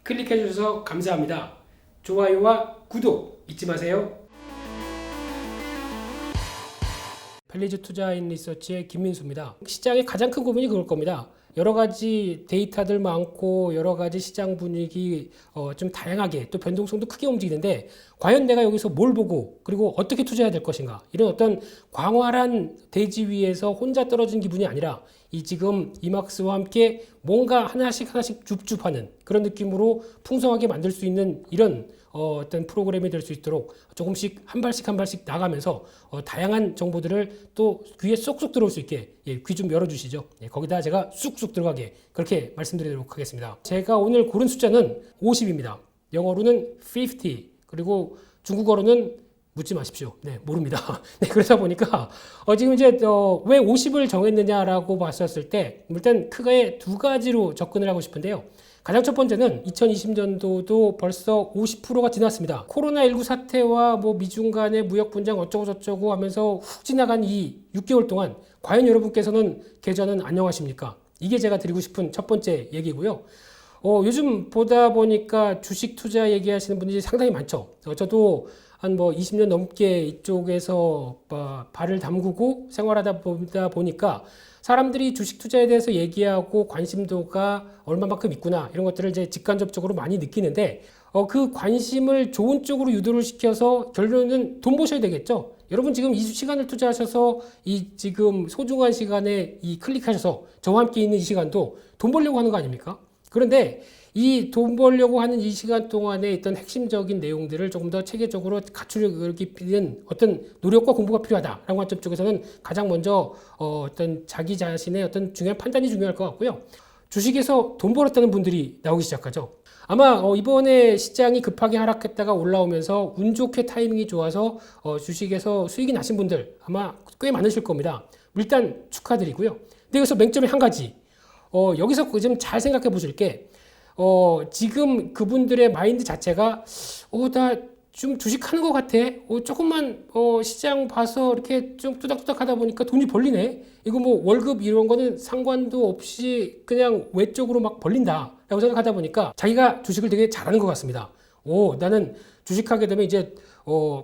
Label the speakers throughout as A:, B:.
A: 클릭해 주셔서 감사합니다. 좋아요와 구독 잊지 마세요. 펠리즈 투자인 리서치의 김민수입니다. 시장의 가장 큰 고민이 그럴 겁니다. 여러 가지 데이터들 많고 여러 가지 시장 분위기 좀 다양하게 또 변동성도 크게 움직이는데 과연 내가 여기서 뭘 보고 그리고 어떻게 투자해야 될 것인가, 이런 어떤 광활한 대지 위에서 혼자 떨어진 기분이 아니라 이 지금 이막스와 함께 뭔가 하나씩 줍줍하는 그런 느낌으로 풍성하게 만들 수 있는 이런 어떤 프로그램이 될 수 있도록 조금씩 한 발씩 나가면서 다양한 정보들을 또 귀에 쏙쏙 들어올 수 있게 귀 좀 열어주시죠. 거기다 제가 쑥쑥 들어가게 그렇게 말씀드리도록 하겠습니다. 제가 오늘 고른 숫자는 50입니다. 영어로는 50, 그리고 중국어로는 묻지 마십시오. 네, 모릅니다. 네, 그러다 보니까 지금 이제 왜 50을 정했느냐라고 봤었을 때 일단 크게 두 가지로 접근을 하고 싶은데요. 가장 첫 번째는 2020년도도 벌써 50%가 지났습니다. 코로나19 사태와 뭐 미중 간의 무역 분쟁 어쩌고 저쩌고 하면서 훅 지나간 이 6개월 동안 과연 여러분께서는 계좌는 안녕하십니까? 이게 제가 드리고 싶은 첫 번째 얘기고요. 요즘 보다 보니까 주식 투자 얘기하시는 분들이 상당히 많죠. 저도 한 뭐 20년 넘게 이쪽에서 발을 담그고 생활하다 보니까 사람들이 주식 투자에 대해서 얘기하고 관심도가 얼마만큼 있구나, 이런 것들을 이제 직간접적으로 많이 느끼는데 그 관심을 좋은 쪽으로 유도를 시켜서 결론은 돈 버셔야 되겠죠. 여러분 지금 이 시간을 투자하셔서 이 지금 소중한 시간에 이 클릭하셔서 저와 함께 있는 이 시간도 돈 벌려고 하는 거 아닙니까? 그런데 이 돈 벌려고 하는 이 시간 동안에 있던 핵심적인 내용들을 조금 더 체계적으로 갖추려기 필요한 어떤 노력과 공부가 필요하다라는 관점 쪽에서는 가장 먼저 어떤 자기 자신의 어떤 중요한 판단이 중요할 것 같고요. 주식에서 돈 벌었다는 분들이 나오기 시작하죠. 아마 이번에 시장이 급하게 하락했다가 올라오면서 운 좋게 타이밍이 좋아서 주식에서 수익이 나신 분들 아마 꽤 많으실 겁니다. 일단 축하드리고요. 근데 여기서 맹점이 한 가지. 여기서 좀 잘 생각해 보실 게 지금 그분들의 마인드 자체가 나 좀 주식하는 것 같아. 조금만 시장 봐서 이렇게 좀 뚜닥뚜닥 하다 보니까 돈이 벌리네. 이거 뭐 월급 이런 거는 상관도 없이 그냥 외적으로 막 벌린다 라고 생각하다 보니까 자기가 주식을 되게 잘하는 것 같습니다. 나는 주식하게 되면 이제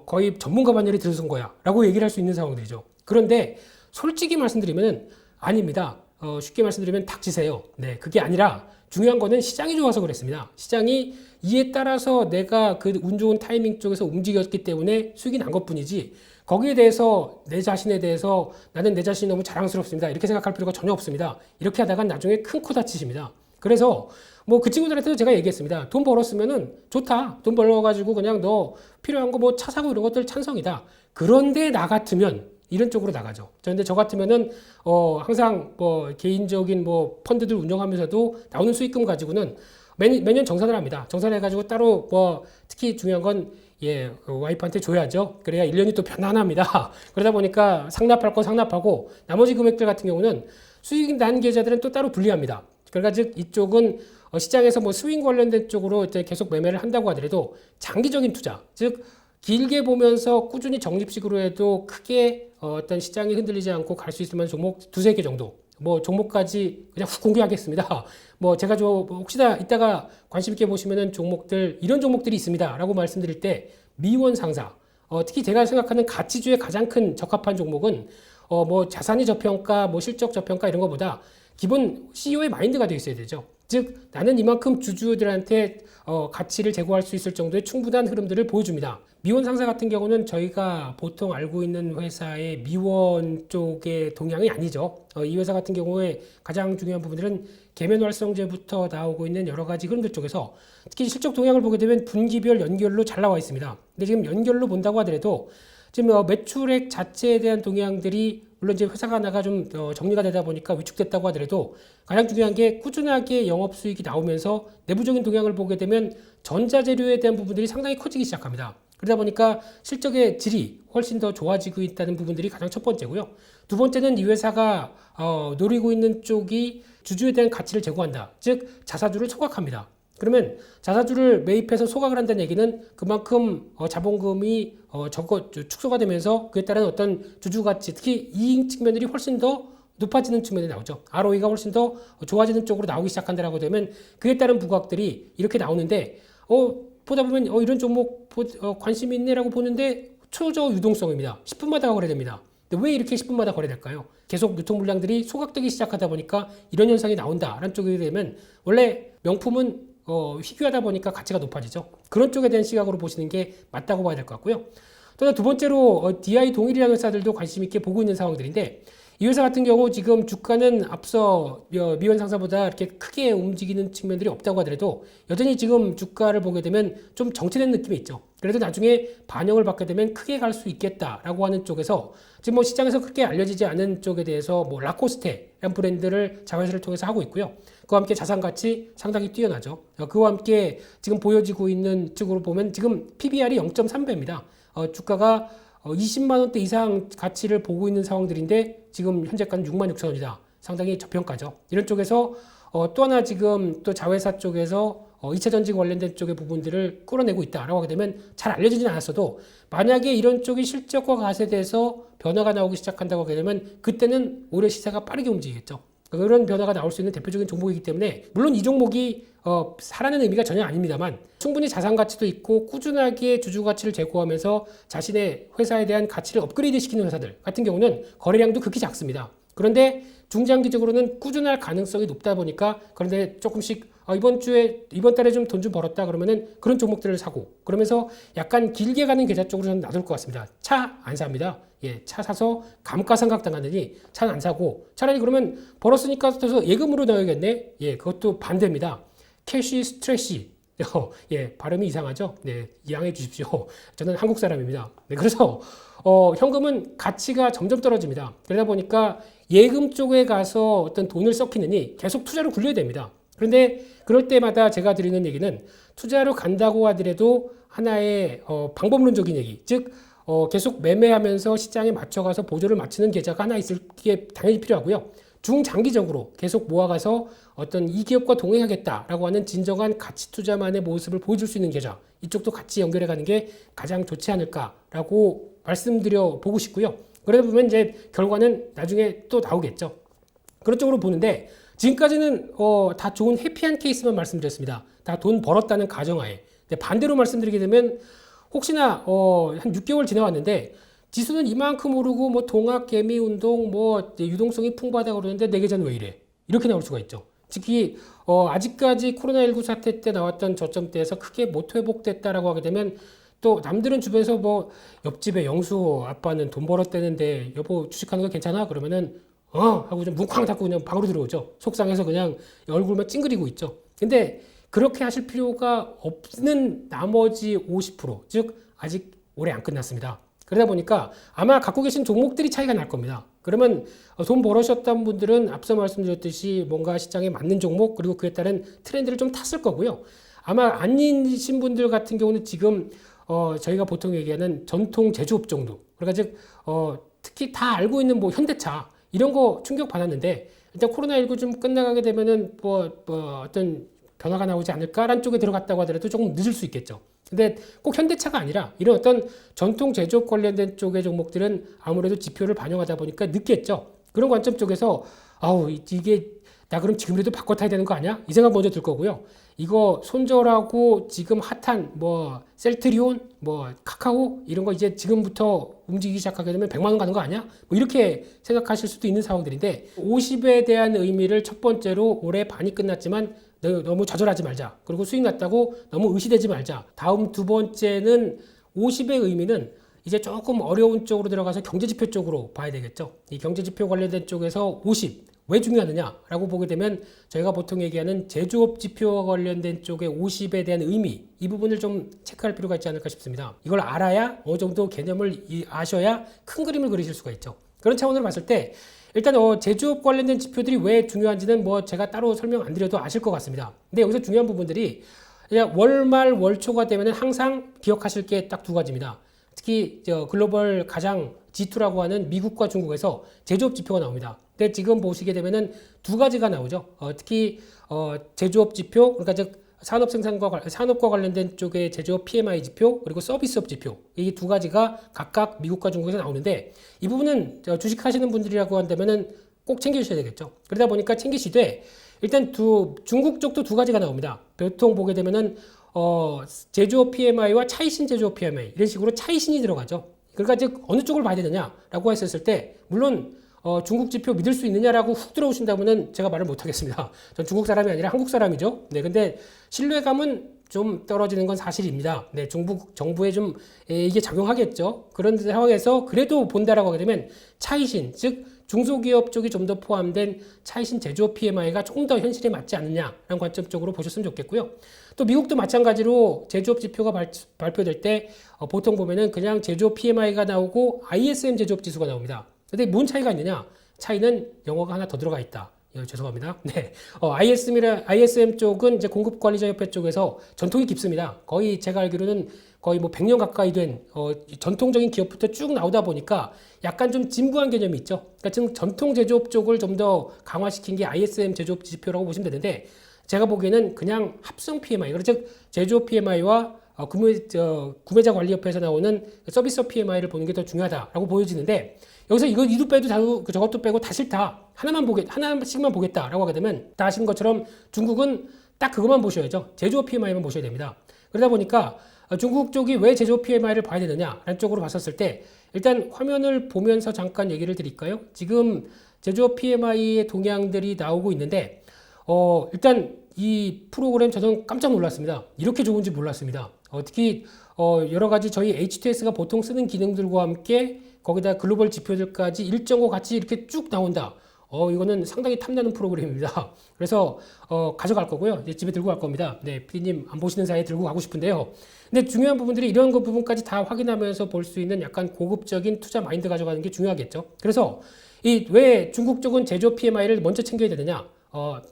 A: 거의 전문가 반열에 들어선 거야 라고 얘기를 할 수 있는 상황들이죠. 그런데 솔직히 말씀드리면 아닙니다. 쉽게 말씀드리면 닥치세요. 네, 그게 아니라 중요한 거는 시장이 좋아서 그랬습니다. 시장이 이에 따라서 내가 그 운 좋은 타이밍 쪽에서 움직였기 때문에 수익이 난 것뿐이지, 거기에 대해서 내 자신에 대해서 나는 내 자신이 너무 자랑스럽습니다 이렇게 생각할 필요가 전혀 없습니다. 이렇게 하다가 나중에 큰 코 다치십니다. 그래서 뭐 그 친구들한테도 제가 얘기했습니다. 돈 벌었으면은 좋다. 돈 벌어가지고 그냥 너 필요한 거 뭐 차 사고 이런 것들 찬성이다. 그런데 나 같으면 이런 쪽으로 나가죠. 그런데 저 같으면은 항상 뭐 개인적인 뭐 펀드들 운영하면서도 나오는 수익금 가지고는 매년 정산을 합니다. 정산해가지고 따로 뭐 특히 중요한 건 와이프한테 줘야죠. 그래야 1년이 또 편안합니다. 그러다 보니까 상납할 건 상납하고 나머지 금액들 같은 경우는 수익 난 계좌들은 또 따로 분리합니다. 그러니까 즉 이쪽은 시장에서 뭐 스윙 관련된 쪽으로 이제 계속 매매를 한다고 하더라도 장기적인 투자, 즉 길게 보면서 꾸준히 적립식으로 해도 크게 어떤 시장이 흔들리지 않고 갈 수 있을 만한 종목 두세 개 정도, 뭐 종목까지 그냥 훅 공개하겠습니다. 뭐 제가 혹시나 이따가 관심 있게 보시면은 종목들, 이런 종목들이 있습니다 라고 말씀드릴 때 미원 상사, 특히 제가 생각하는 가치주의 가장 큰 적합한 종목은 뭐 자산이 저평가, 뭐 실적 저평가 이런 것보다 기본 CEO의 마인드가 되어 있어야 되죠. 즉 나는 이만큼 주주들한테 가치를 제고할 수 있을 정도의 충분한 흐름들을 보여줍니다. 미원 상사 같은 경우는 저희가 보통 알고 있는 회사의 미원 쪽의 동향이 아니죠. 이 회사 같은 경우에 가장 중요한 부분들은 계면 활성제부터 나오고 있는 여러 가지 흐름들 쪽에서 특히 실적 동향을 보게 되면 분기별 연결로 잘 나와 있습니다. 근데 지금 연결로 본다고 하더라도 지금 매출액 자체에 대한 동향들이 물론 이제 회사가 하나가 좀 정리가 되다 보니까 위축됐다고 하더라도 가장 중요한 게 꾸준하게 영업 수익이 나오면서 내부적인 동향을 보게 되면 전자재료에 대한 부분들이 상당히 커지기 시작합니다. 그러다 보니까 실적의 질이 훨씬 더 좋아지고 있다는 부분들이 가장 첫 번째고요. 두 번째는 이 회사가 노리고 있는 쪽이 주주에 대한 가치를 제고한다. 즉 자사주를 소각합니다. 그러면 자사주를 매입해서 소각을 한다는 얘기는 그만큼 자본금이 축소가 되면서 그에 따른 어떤 주주 가치, 특히 이익 측면들이 훨씬 더 높아지는 측면이 나오죠. ROE가 훨씬 더 좋아지는 쪽으로 나오기 시작한다라고 되면 그에 따른 부각들이 이렇게 나오는데 보다 보면 이런 종목 관심이 있네라고 보는데 초저 유동성입니다. 10분마다 거래됩니다. 근데 왜 이렇게 10분마다 거래될까요? 계속 유통 물량들이 소각되기 시작하다 보니까 이런 현상이 나온다라는 쪽이 되면 원래 명품은 희귀하다 보니까 가치가 높아지죠. 그런 쪽에 대한 시각으로 보시는 게 맞다고 봐야 될 것 같고요. 또 두 번째로 DI 동일이라는 회사들도 관심 있게 보고 있는 상황들인데 이 회사 같은 경우 지금 주가는 앞서 미원 상사보다 이렇게 크게 움직이는 측면들이 없다고 하더라도 여전히 지금 주가를 보게 되면 좀 정체된 느낌이 있죠. 그래도 나중에 반영을 받게 되면 크게 갈 수 있겠다라고 하는 쪽에서 지금 뭐 시장에서 크게 알려지지 않은 쪽에 대해서 뭐 라코스테라는 브랜드를 자회사를 통해서 하고 있고요. 그와 함께 자산 가치 상당히 뛰어나죠. 그와 함께 지금 보여지고 있는 쪽으로 보면 지금 PBR이 0.3배입니다. 주가가 20만 원대 이상 가치를 보고 있는 상황들인데 지금 현재가는 6만 6천 원이다. 상당히 저평가죠. 이런 쪽에서 또 하나 지금 또 자회사 쪽에서 2차 전지 관련된 쪽의 부분들을 끌어내고 있다라고 하게 되면 잘 알려지진 않았어도 만약에 이런 쪽이 실적과 가세돼서 변화가 나오기 시작한다고 하게 되면 그때는 오히려 시세가 빠르게 움직이겠죠. 그런 변화가 나올 수 있는 대표적인 종목이기 때문에 물론 이 종목이 사라는 의미가 전혀 아닙니다만 충분히 자산 가치도 있고 꾸준하게 주주 가치를 제고하면서 자신의 회사에 대한 가치를 업그레이드 시키는 회사들 같은 경우는 거래량도 극히 작습니다. 그런데 중장기적으로는 꾸준할 가능성이 높다 보니까 그런데 조금씩 이번 달에 좀 돈 좀 벌었다 그러면은 그런 종목들을 사고 그러면서 약간 길게 가는 계좌 쪽으로 저는 놔둘 것 같습니다. 차 안 삽니다. 차 사서 감가상각 당하느니 차는 안 사고 차라리 그러면 벌었으니까 서 예금으로 넣어야겠네. 그것도 반대입니다. 캐시 스트레시. 발음이 이상하죠? 이해해 주십시오. 저는 한국 사람입니다. 그래서 현금은 가치가 점점 떨어집니다. 그러다 보니까 예금 쪽에 가서 어떤 돈을 썩히느니 계속 투자로 굴려야 됩니다. 그런데 그럴 때마다 제가 드리는 얘기는 투자로 간다고 하더라도 하나의 방법론적인 얘기, 즉 계속 매매하면서 시장에 맞춰가서 보조를 맞추는 계좌가 하나 있을 게 당연히 필요하고요. 중장기적으로 계속 모아가서 어떤 이 기업과 동행하겠다라고 하는 진정한 가치 투자만의 모습을 보여줄 수 있는 계좌, 이쪽도 같이 연결해 가는 게 가장 좋지 않을까라고 말씀드려 보고 싶고요. 그러다 보면 이제 결과는 나중에 또 나오겠죠. 그런 쪽으로 보는데 지금까지는 다 좋은 해피한 케이스만 말씀드렸습니다. 다 돈 벌었다는 가정하에. 근데 반대로 말씀드리게 되면 혹시나 한 6개월 지나왔는데 지수는 이만큼 오르고 뭐 동학 개미 운동 뭐 유동성이 풍부하다고 그러는데 내 계좌는 왜 이래? 이렇게 나올 수가 있죠. 특히 아직까지 코로나19 사태 때 나왔던 저점대에서 크게 못 회복됐다라고 하게 되면 또 남들은 주변에서 뭐 옆집에 영수 아빠는 돈 벌었대는데 여보 주식하는 거 괜찮아? 그러면은 하고 좀 뭉쾅 닫고 그냥 방으로 들어오죠. 속상해서 그냥 얼굴만 찡그리고 있죠. 근데 그렇게 하실 필요가 없는 나머지 50%, 즉 아직 오래 안 끝났습니다. 그러다 보니까 아마 갖고 계신 종목들이 차이가 날 겁니다. 그러면 돈 벌으셨던 분들은 앞서 말씀드렸듯이 뭔가 시장에 맞는 종목 그리고 그에 따른 트렌드를 좀 탔을 거고요. 아마 아니신 분들 같은 경우는 지금 저희가 보통 얘기하는 전통 제조업 정도, 그러니까 즉 특히 다 알고 있는 뭐 현대차 이런 거 충격 받았는데 일단 코로나19 좀 끝나가게 되면은 어떤 변화가 나오지 않을까라는 쪽에 들어갔다고 하더라도 조금 늦을 수 있겠죠. 근데 꼭 현대차가 아니라 이런 어떤 전통 제조업 관련된 쪽의 종목들은 아무래도 지표를 반영하다 보니까 늦겠죠. 그런 관점 쪽에서 이게 나 그럼 지금이라도 바꿔 타야 되는 거 아니야? 이 생각 먼저 들 거고요. 이거 손절하고 지금 핫한 뭐 셀트리온, 뭐 카카오 이런 거 이제 지금부터 움직이기 시작하게 되면 100만 원 가는 거 아니야? 뭐 이렇게 생각하실 수도 있는 상황들인데 50에 대한 의미를 첫 번째로 올해 반이 끝났지만 너무 좌절하지 말자. 그리고 수익 났다고 너무 의시되지 말자. 다음 두 번째는 50의 의미는 이제 조금 어려운 쪽으로 들어가서 경제지표 쪽으로 봐야 되겠죠. 이 경제지표 관련된 쪽에서 50. 왜 중요하느냐라고 보게 되면 저희가 보통 얘기하는 제조업 지표와 관련된 쪽의 50에 대한 의미, 이 부분을 좀 체크할 필요가 있지 않을까 싶습니다. 이걸 알아야 어느 정도 개념을 아셔야 큰 그림을 그리실 수가 있죠. 그런 차원으로 봤을 때 일단 제조업 관련된 지표들이 왜 중요한지는 뭐 제가 따로 설명 안 드려도 아실 것 같습니다. 근데 여기서 중요한 부분들이 그냥 월말 월초가 되면 항상 기억하실 게 딱 두 가지입니다. 특히 글로벌 가장 G2라고 하는 미국과 중국에서 제조업 지표가 나옵니다. 근데 지금 보시게 되면은 두 가지가 나오죠. 특히 제조업 지표, 그러니까 즉 산업과 관련된 쪽의 제조업 PMI 지표, 그리고 서비스업 지표, 이 두 가지가 각각 미국과 중국에서 나오는데 이 부분은 주식하시는 분들이라고 한다면은 꼭 챙겨주셔야 되겠죠. 그러다 보니까 챙기시되 일단 중국 쪽도 두 가지가 나옵니다. 보통 보게 되면은 제조업 PMI와 차이신 제조업 PMI 이런 식으로 차이신이 들어가죠. 그러니까 즉 어느 쪽을 봐야 되느냐라고 했었을 때 물론 중국 지표 믿을 수 있느냐라고 훅 들어오신다면은 제가 말을 못 하겠습니다. 전 중국 사람이 아니라 한국 사람이죠. 네, 근데 신뢰감은 좀 떨어지는 건 사실입니다. 네, 중국 정부에 좀 이게 작용하겠죠. 그런 상황에서 그래도 본다라고 하게 되면 차이신, 즉 중소기업 쪽이 좀 더 포함된 차이신 제조업 PMI가 조금 더 현실에 맞지 않느냐라는 관점 쪽으로 보셨으면 좋겠고요. 또 미국도 마찬가지로 제조업 지표가 발표될 때 보통 보면은 그냥 제조업 PMI가 나오고 ISM 제조업 지수가 나옵니다. 근데 뭔 차이가 있느냐? 차이는 영어가 하나 더 들어가 있다. 죄송합니다. 네. ISM 쪽은 이제 공급관리자협회 쪽에서 전통이 깊습니다. 거의 제가 알기로는 거의 뭐 100년 가까이 된 전통적인 기업부터 쭉 나오다 보니까 약간 좀 진부한 개념이 있죠. 그러니까 지금 전통 제조업 쪽을 좀 더 강화시킨 게 ISM 제조업 지표라고 보시면 되는데 제가 보기에는 그냥 합성 PMI, 즉 제조업 PMI와 구매자 관리협회에서 나오는 서비스 PMI를 보는 게 더 중요하다라고 보여지는데 여기서 이도 빼도 저것도 빼고 다 싫다. 하나씩만 보겠다라고 하게 되면 다 아시는 것처럼 중국은 딱 그것만 보셔야죠. 제조업 PMI만 보셔야 됩니다. 그러다 보니까 중국 쪽이 왜 제조업 PMI를 봐야 되느냐라는 쪽으로 봤었을 때 일단 화면을 보면서 잠깐 얘기를 드릴까요? 지금 제조업 PMI의 동향들이 나오고 있는데 일단 이 프로그램 저는 깜짝 놀랐습니다. 이렇게 좋은지 몰랐습니다. 특히 여러 가지 저희 HTS가 보통 쓰는 기능들과 함께 거기다 글로벌 지표들까지 일정과 같이 이렇게 쭉 나온다. 이거는 상당히 탐나는 프로그램입니다. 그래서 가져갈 거고요. 이제 집에 들고 갈 겁니다. 네, PD님 안 보시는 사이에 들고 가고 싶은데요. 근데 중요한 부분들이 이런 거 부분까지 다 확인하면서 볼 수 있는 약간 고급적인 투자 마인드 가져가는 게 중요하겠죠. 그래서 왜 중국 쪽은 제조업 PMI를 먼저 챙겨야 되느냐?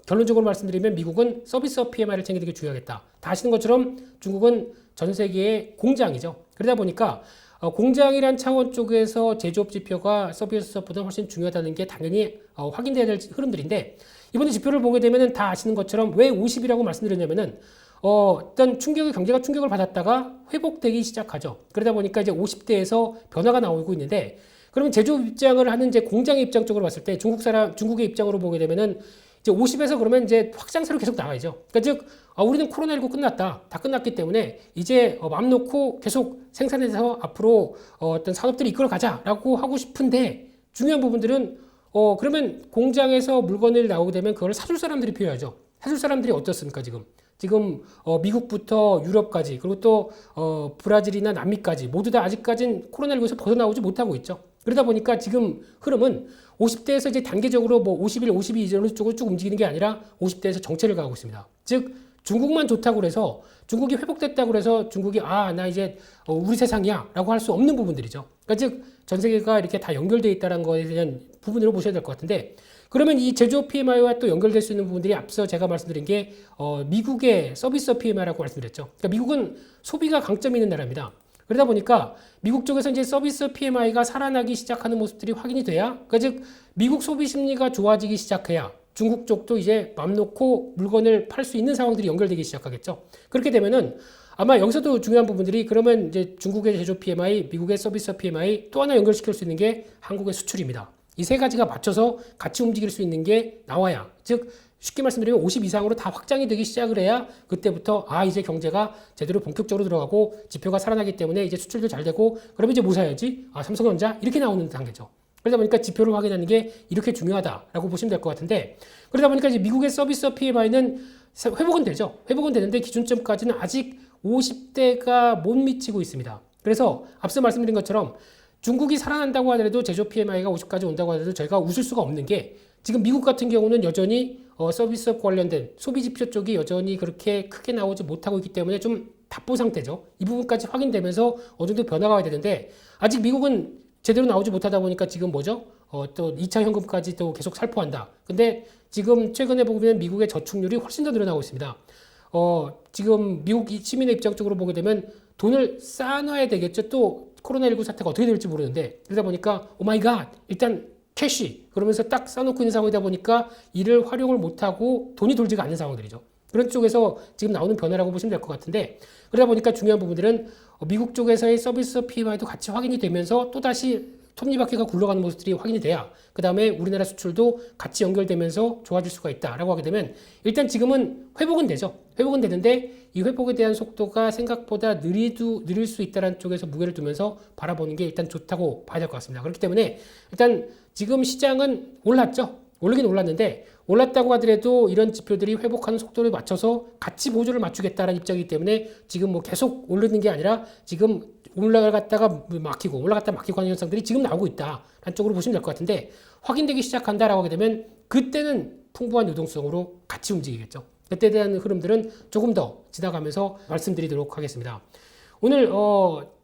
A: 결론적으로 말씀드리면 미국은 서비스업 PMI를 챙기는 게 중요하겠다. 다 아시는 것처럼 중국은 전 세계의 공장이죠. 그러다 보니까 공장이란 차원 쪽에서 제조업 지표가 서비스업보다 훨씬 중요하다는 게 당연히 확인돼야 될 흐름들인데 이번에 지표를 보게 되면은 다 아시는 것처럼 왜 50이라고 말씀드렸냐면은 일단 경제가 충격을 받았다가 회복되기 시작하죠. 그러다 보니까 이제 50대에서 변화가 나오고 있는데 그러면 제조업 입장을 하는 이제 공장의 입장 쪽으로 봤을 때 중국의 입장으로 보게 되면은 이제 50에서 그러면 이제 확장세로 계속 나가야죠. 그러니까 즉 우리는 코로나19 끝났다. 다 끝났기 때문에 이제 마음 놓고 계속 생산해서 앞으로 어떤 산업들을 이끌어 가자라고 하고 싶은데 중요한 부분들은 그러면 공장에서 물건을 나오게 되면 그걸 사줄 사람들이 필요하죠. 사줄 사람들이 어떻습니까 지금 미국부터 유럽까지 그리고 또 브라질이나 남미까지 모두 다 아직까지는 코로나19에서 벗어나오지 못하고 있죠. 그러다 보니까 지금 흐름은 50대에서 이제 단계적으로 뭐 51, 52 이전 쪽으로 쭉 움직이는 게 아니라 50대에서 정체를 가고 있습니다. 즉 중국만 좋다고 그래서 중국이 회복됐다고 그래서 중국이 나 이제 우리 세상이야라고 할 수 없는 부분들이죠. 그러니까 즉 전 세계가 이렇게 다 연결되어 있다는 거에 대한 부분으로 보셔야 될 것 같은데 그러면 이 제조업 PMI와 또 연결될 수 있는 부분들이 앞서 제가 말씀드린 게 미국의 서비스 PMI라고 말씀드렸죠. 그러니까 미국은 소비가 강점이 있는 나라입니다. 그러다 보니까 미국 쪽에서 이제 서비스 PMI가 살아나기 시작하는 모습들이 확인이 돼야, 그러니까 즉 미국 소비 심리가 좋아지기 시작해야 중국 쪽도 이제 맘 놓고 물건을 팔 수 있는 상황들이 연결되기 시작하겠죠. 그렇게 되면은 아마 여기서도 중요한 부분들이 그러면 이제 중국의 제조 PMI, 미국의 서비스 PMI 또 하나 연결시킬 수 있는 게 한국의 수출입니다. 이 세 가지가 맞춰서 같이 움직일 수 있는 게 나와야, 즉 쉽게 말씀드리면 50 이상으로 다 확장이 되기 시작을 해야 그때부터 이제 경제가 제대로 본격적으로 들어가고 지표가 살아나기 때문에 이제 수출도 잘 되고 그러면 이제 뭐 사야지? 삼성전자 이렇게 나오는 단계죠. 그러다 보니까 지표를 확인하는 게 이렇게 중요하다라고 보시면 될 것 같은데 그러다 보니까 이제 미국의 서비스 PMI는 회복은 되죠. 회복은 되는데 기준점까지는 아직 50대가 못 미치고 있습니다. 그래서 앞서 말씀드린 것처럼 중국이 살아난다고 하더라도 제조 PMI가 50까지 온다고 하더라도 저희가 웃을 수가 없는 게 지금 미국 같은 경우는 여전히 서비스업 관련된 소비 지표 쪽이 여전히 그렇게 크게 나오지 못하고 있기 때문에 좀 답보 상태죠. 이 부분까지 확인되면서 어느 정도 변화가 와야 되는데 아직 미국은 제대로 나오지 못하다 보니까 지금 뭐죠? 또 2차 현금까지 또 계속 살포한다. 근데 지금 최근에 보면 미국의 저축률이 훨씬 더 늘어나고 있습니다. 지금 미국 시민의 입장 쪽으로 보게 되면 돈을 쌓아놔야 되겠죠. 또 코로나19 사태가 어떻게 될지 모르는데 그러다 보니까 오마이갓 일단 캐시 그러면서 딱 쌓아놓고 있는 상황이다 보니까 이를 활용을 못하고 돈이 돌지가 않는 상황들이죠. 그런 쪽에서 지금 나오는 변화라고 보시면 될 것 같은데 그러다 보니까 중요한 부분들은 미국 쪽에서의 서비스 PMI도 같이 확인이 되면서 또다시 톱니바퀴가 굴러가는 모습들이 확인이 돼야 그 다음에 우리나라 수출도 같이 연결되면서 좋아질 수가 있다라고 하게 되면 일단 지금은 회복은 되죠. 회복은 되는데 이 회복에 대한 속도가 생각보다 느릴 수 있다는 쪽에서 무게를 두면서 바라보는 게 일단 좋다고 봐야 될 것 같습니다. 그렇기 때문에 일단 지금 시장은 올랐죠. 오르긴 올랐는데 올랐다고 하더라도 이런 지표들이 회복하는 속도를 맞춰서 같이 보조를 맞추겠다는 입장이기 때문에 지금 뭐 계속 오르는 게 아니라 지금 올라갔다가 막히고 올라갔다 막히고 하는 현상들이 지금 나오고 있다라는 쪽으로 보시면 될 것 같은데 확인되기 시작한다라고 하게 되면 그때는 풍부한 유동성으로 같이 움직이겠죠. 그때에 대한 흐름들은 조금 더 지나가면서 말씀드리도록 하겠습니다. 오늘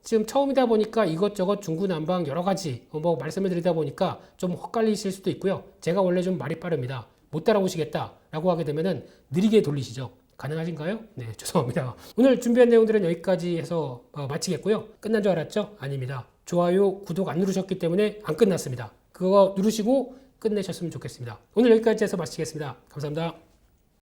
A: 지금 처음이다 보니까 이것저것 중구난방 여러 가지 뭐 말씀을 드리다 보니까 좀 헛갈리실 수도 있고요. 제가 원래 좀 말이 빠릅니다. 못 따라오시겠다라고 하게 되면은 느리게 돌리시죠. 가능하신가요? 네, 죄송합니다. 오늘 준비한 내용들은 여기까지 해서 마치겠고요. 끝난 줄 알았죠? 아닙니다. 좋아요, 구독 안 누르셨기 때문에 안 끝났습니다. 그거 누르시고 끝내셨으면 좋겠습니다. 오늘 여기까지 해서 마치겠습니다. 감사합니다.